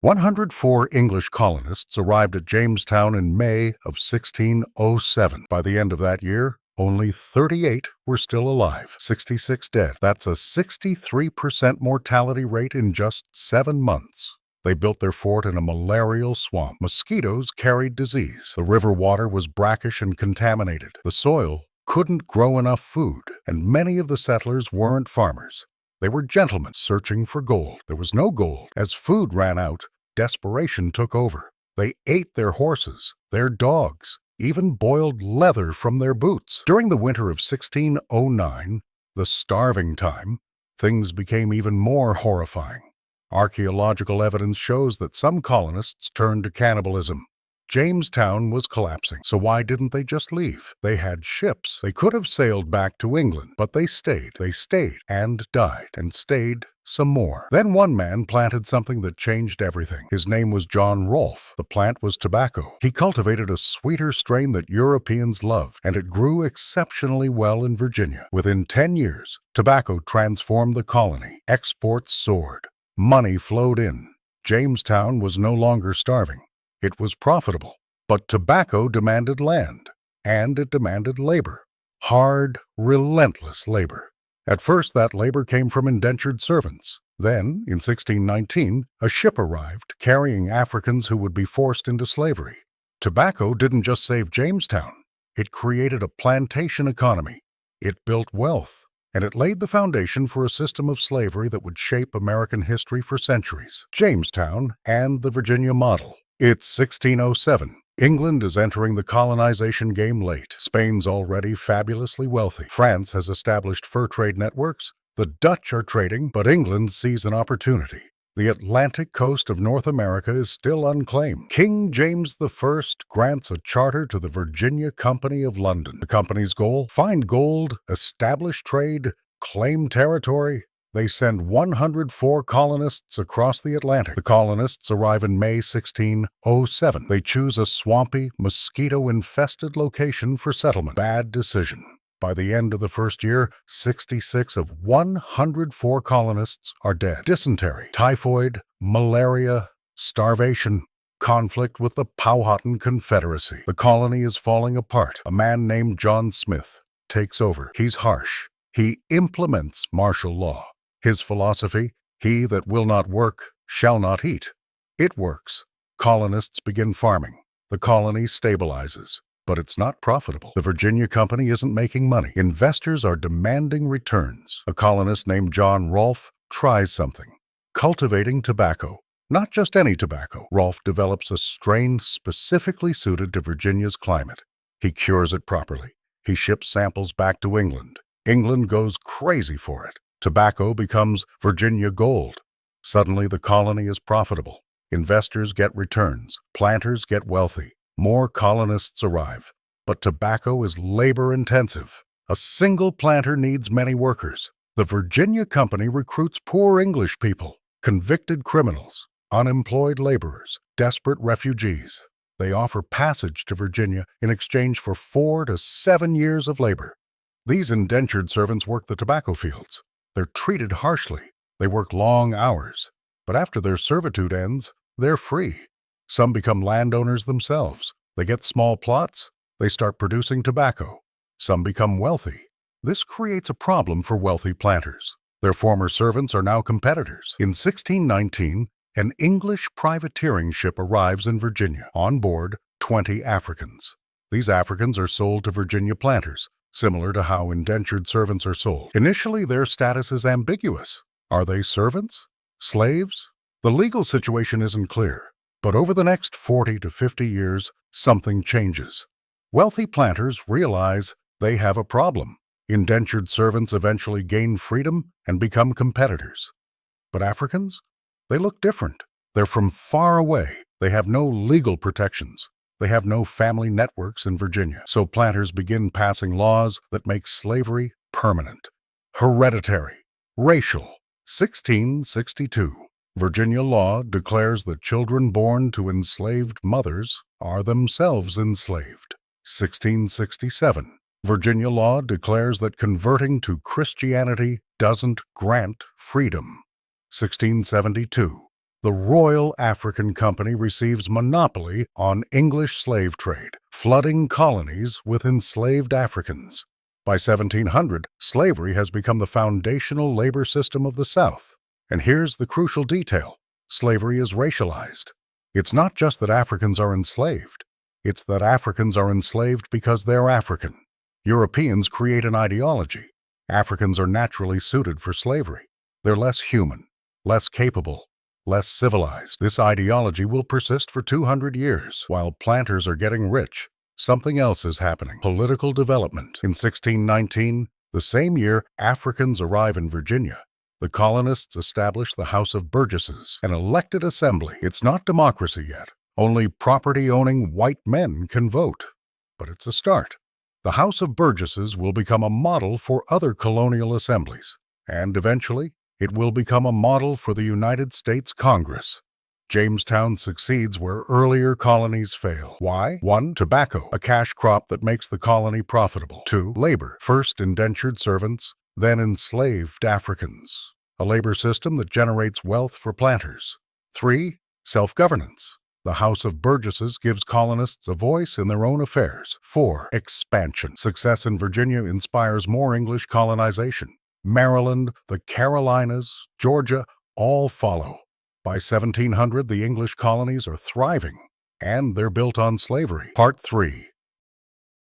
104 English colonists arrived at Jamestown in May of 1607. By the end of that year, only 38 were still alive, 66 dead. That's a 63% mortality rate in just 7 months. They built their fort in a malarial swamp. Mosquitoes carried disease. The river water was brackish and contaminated. The soil couldn't grow enough food, and many of the settlers weren't farmers. They were gentlemen searching for gold. There was no gold. As food ran out, desperation took over. They ate their horses, their dogs, even boiled leather from their boots. During the winter of 1609, the starving time, things became even more horrifying. Archaeological evidence shows that some colonists turned to cannibalism. Jamestown was collapsing, so why didn't they just leave? They had ships. They could have sailed back to England, but they stayed. They stayed and died and stayed some more. Then one man planted something that changed everything. His name was John Rolfe. The plant was tobacco. He cultivated a sweeter strain that Europeans loved, and it grew exceptionally well in Virginia. Within 10 years, tobacco transformed the colony. Exports soared. Money flowed in. Jamestown was no longer starving. It was profitable, but tobacco demanded land, and it demanded labor. Hard, relentless labor. At first, that labor came from indentured servants. Then, in 1619, a ship arrived carrying Africans who would be forced into slavery. Tobacco didn't just save Jamestown. It created a plantation economy. It built wealth, and it laid the foundation for a system of slavery that would shape American history for centuries. Jamestown and the Virginia model. It's 1607. England is entering the colonization game late. Spain's already fabulously wealthy. France has established fur trade networks. The Dutch are trading, but England sees an opportunity. The Atlantic coast of North America is still unclaimed. King James I grants a charter to the Virginia Company of London. The company's goal? Find gold, establish trade, claim territory. They send 104 colonists across the Atlantic. The colonists arrive in May 1607. They choose a swampy, mosquito-infested location for settlement. Bad decision. By the end of the first year, 66 of 104 colonists are dead. Dysentery, typhoid, malaria, starvation, conflict with the Powhatan Confederacy. The colony is falling apart. A man named John Smith takes over. He's harsh. He implements martial law. His philosophy, he that will not work shall not eat. It works. Colonists begin farming. The colony stabilizes. But it's not profitable. The Virginia Company isn't making money. Investors are demanding returns. A colonist named John Rolfe tries something. Cultivating tobacco. Not just any tobacco. Rolfe develops a strain specifically suited to Virginia's climate. He cures it properly. He ships samples back to England. England goes crazy for it. Tobacco becomes Virginia gold. Suddenly, the colony is profitable. Investors get returns. Planters get wealthy. More colonists arrive. But tobacco is labor-intensive. A single planter needs many workers. The Virginia Company recruits poor English people, convicted criminals, unemployed laborers, desperate refugees. They offer passage to Virginia in exchange for 4 to 7 years of labor. These indentured servants work the tobacco fields. They're treated harshly. They work long hours. But after their servitude ends, they're free. Some become landowners themselves. They get small plots. They start producing tobacco. Some become wealthy. This creates a problem for wealthy planters. Their former servants are now competitors. In 1619, an English privateering ship arrives in Virginia. On board, 20 Africans. These Africans are sold to Virginia planters, similar to how indentured servants are sold. Initially, their status is ambiguous. Are they servants? Slaves? The legal situation isn't clear. But over the next 40 to 50 years, something changes. Wealthy planters realize they have a problem. Indentured servants eventually gain freedom and become competitors. But Africans? They look different. They're from far away. They have no legal protections. They have no family networks in Virginia. So planters begin passing laws that make slavery permanent. Hereditary. Racial. 1662. Virginia law declares that children born to enslaved mothers are themselves enslaved. 1667. Virginia law declares that converting to Christianity doesn't grant freedom. 1672. The Royal African Company receives monopoly on English slave trade, flooding colonies with enslaved Africans. By 1700, slavery has become the foundational labor system of the South. And here's the crucial detail: slavery is racialized. It's not just that Africans are enslaved. It's that Africans are enslaved because they're African. Europeans create an ideology. Africans are naturally suited for slavery. They're less human, less capable, less civilized. This ideology will persist for 200 years. While planters are getting rich, something else is happening: political development. In 1619, the same year Africans arrive in Virginia, the colonists establish the House of Burgesses, an elected assembly. It's not democracy yet. Only property-owning white men can vote. But it's a start. The House of Burgesses will become a model for other colonial assemblies, and eventually, it will become a model for the United States Congress. Jamestown succeeds where earlier colonies fail. Why? 1. Tobacco, a cash crop that makes the colony profitable. 2. Labor, first indentured servants, then enslaved Africans, a labor system that generates wealth for planters. 3. Self-governance. The House of Burgesses gives colonists a voice in their own affairs. 4. Expansion. Success in Virginia inspires more English colonization. Maryland, the Carolinas, Georgia, all follow. By 1700, the English colonies are thriving, and they're built on slavery. Part 3.